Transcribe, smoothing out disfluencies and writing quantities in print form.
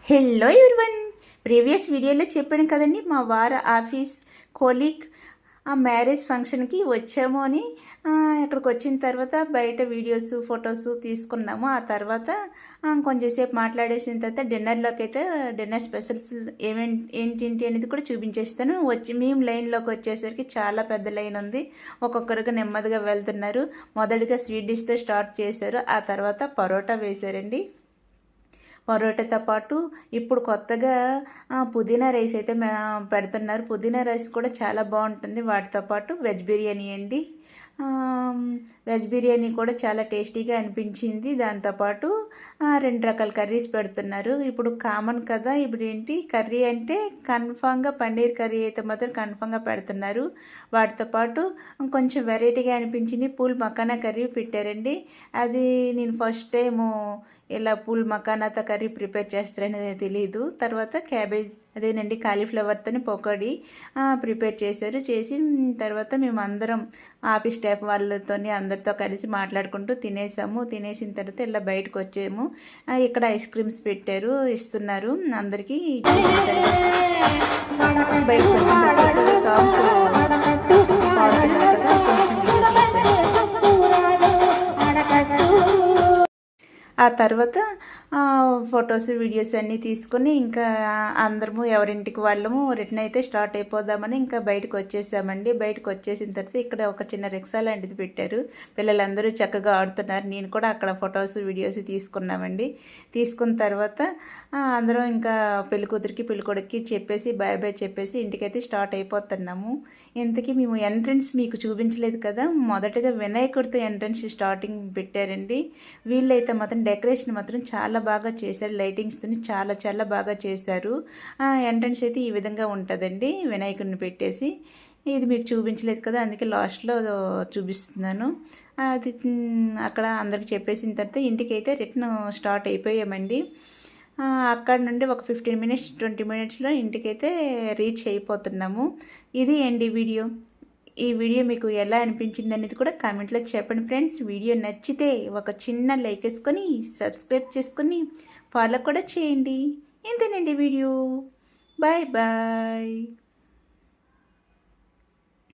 Hello everyone, previous వీడియోలో చెప్పాను కదండి, మా వార ఆఫీస్ కోలీగ్ ఆ మ్యారేజ్ ఫంక్షన్కి వచ్చాము అని. ఇక్కడికి వచ్చిన తర్వాత బయట వీడియోస్ ఫొటోస్ తీసుకున్నాము. ఆ తర్వాత కొంచెంసేపు మాట్లాడేసిన తర్వాత డిన్నర్లోకి అయితే డిన్నర్ స్పెషల్స్ ఏంటి అనేది కూడా చూపించేస్తాను. మేము లైన్లోకి వచ్చేసరికి చాలా పెద్ద లైన్ ఉంది. ఒక్కొక్కరుగా నెమ్మదిగా వెళ్తున్నారు. మొదటిగా స్వీట్ డిష్తో స్టార్ట్ చేశారు. ఆ తర్వాత పరోటా వేశారండి. పరోటాతో పాటు ఇప్పుడు కొత్తగా పుదీనా రైస్ అయితే పెడుతున్నారు. పుదీనా రైస్ కూడా చాలా బాగుంటుంది. వాటితో పాటు వెజ్ బిర్యానీ అండి. వెజ్ బిర్యానీ కూడా చాలా టేస్టీగా అనిపించింది. దాంతోపాటు 2 రకాల కర్రీస్ పెడుతున్నారు. ఇప్పుడు కామన్ కదా, ఇప్పుడు ఏంటి కర్రీ అంటే కన్ఫామ్గా పన్నీర్ కర్రీ అయితే మాత్రం కన్ఫామ్గా పెడుతున్నారు. వాటితో పాటు కొంచెం వెరైటీగా అనిపించింది పూల్ మకానా కర్రీ పెట్టారండి. అది నేను ఫస్ట్ టైము ఇలా పూల్ మకానాతో కర్రీ ప్రిపేర్ చేస్తారనేది తెలియదు. తర్వాత క్యాబేజ్ అదేనండి కాలీఫ్లవర్తో పకోడీ ప్రిపేర్ చేశారు. చేసి తర్వాత మేము అందరం ఆఫీస్ స్టాఫ్ వాళ్ళతో అందరితో కలిసి మాట్లాడుకుంటూ తినేసాము. తినేసిన తర్వాత ఇలా బయటకు వచ్చాము. ఇక్కడ ఐస్ క్రీమ్స్ పెట్టారు, ఇస్తున్నారు అందరికీ. బయటకు వచ్చిన తర్వాత సాంగ్స్ పాడుతున్నారు కదా, ఆ తర్వాత ఫొటోస్ వీడియోస్ అన్నీ తీసుకొని ఇంకా అందరము ఎవరింటికి వాళ్ళము రిటర్న్ అయితే స్టార్ట్ అయిపోదామని ఇంకా బయటకు వచ్చేసామండి. బయటకు వచ్చేసిన తర్వాత ఇక్కడ ఒక చిన్న రిక్షా లాంటిది పెట్టారు. పిల్లలందరూ చక్కగా ఆడుతున్నారు. నేను కూడా అక్కడ ఫొటోస్ వీడియోస్ తీసుకున్నామండి. తీసుకున్న తర్వాత అందరం ఇంకా పెళ్ళికూతురికి పెళ్ళికొడుకి చెప్పేసి బాయ్ బాయ్ చెప్పేసి ఇంటికైతే స్టార్ట్ అయిపోతున్నాము. ఇంతకీ మేము ఎంట్రన్స్ మీకు చూపించలేదు కదా, మొదటగా వినాయకుడితో ఎంట్రన్స్ స్టార్టింగ్ పెట్టారండి. వీళ్ళైతే మాత్రం డెకరేషన్ మాత్రం చాలా బాగా చేశారు. లైటింగ్స్తో చాలా చాలా బాగా చేశారు. ఎంట్రన్స్ అయితే ఈ విధంగా ఉంటుందండి, వినాయకుడిని పెట్టేసి. ఇది మీకు చూపించలేదు కదా, అందుకే లాస్ట్లో చూపిస్తున్నాను. అది అక్కడ అందరికి చెప్పేసిన తర్వాత ఇంటికైతే రిటర్న్ స్టార్ట్ అయిపోయామండి. అక్కడ నుండి ఒక 15 మినిట్స్ 20 మినిట్స్లో ఇంటికైతే రీచ్ అయిపోతున్నాము. ఇది అండి వీడియో. ఈ వీడియో మీకు ఎలా అనిపించింది అనేది కూడా కామెంట్లో చెప్పండి ఫ్రెండ్స్. వీడియో నచ్చితే ఒక చిన్న లైక్ వేసుకొని సబ్స్క్రైబ్ చేసుకొని ఫాలో కూడా చేయండి. ఇంతేనండి వీడియో. Bye bye.